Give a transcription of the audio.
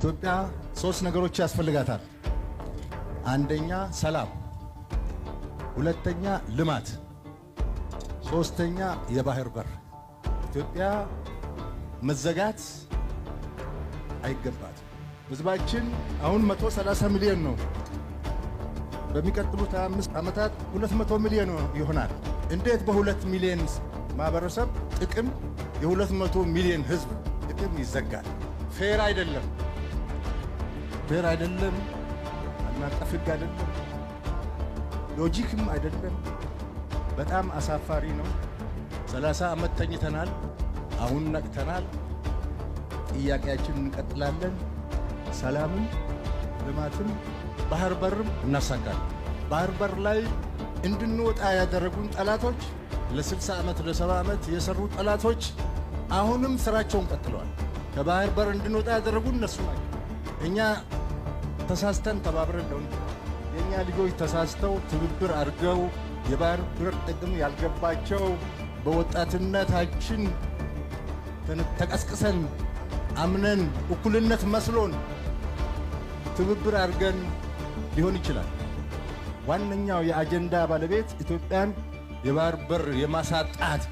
ኢትዮጵያ ሶስት ነገሮች ያስፈልጋታል። አንደኛ ሰላም፣ ሁለተኛ ልማት፣ ሶስተኛ የባህር በር። ኢትዮጵያ መዘጋት አይገባትም። ህዝባችን አሁን 130 ሚሊዮን ነው። በሚቀጥሉት 5 ዓመታት 200 ሚሊዮን ይሆናል። እንዴት በ2 ሚሊዮን ማህበረሰብ ጥቅም የ200 ሚሊዮን ህዝብ ጥቅም ይዘጋል? ፌር አይደለም፣ ፌር አይደለም። ዓለም አቀፍ ህግ አይደለም፣ ሎጂክም አይደለም። በጣም አሳፋሪ ነው። 30 ዓመት ተኝተናል። አሁን ነቅተናል። ጥያቄያችንን እንቀጥላለን። ሰላምም ልማትም ባህር በርም እናሳካለን። ባህር በር ላይ እንድንወጣ ያደረጉን ጠላቶች ለ60 ዓመት ለ70 ዓመት የሰሩ ጠላቶች አሁንም ስራቸውን ቀጥለዋል። ከባህር በር እንድንወጣ ያደረጉን እነሱ ናቸው። እኛ ተሳስተን ተባብረን ነው። የእኛ ልጆች ተሳስተው ትብብር አድርገው የባህር በር ጥቅም ያልገባቸው በወጣትነታችን ተቀስቅሰን አምነን እኩልነት መስሎን ትብብር አድርገን ሊሆን ይችላል። ዋነኛው የአጀንዳ ባለቤት ኢትዮጵያን የባህር በር የማሳጣት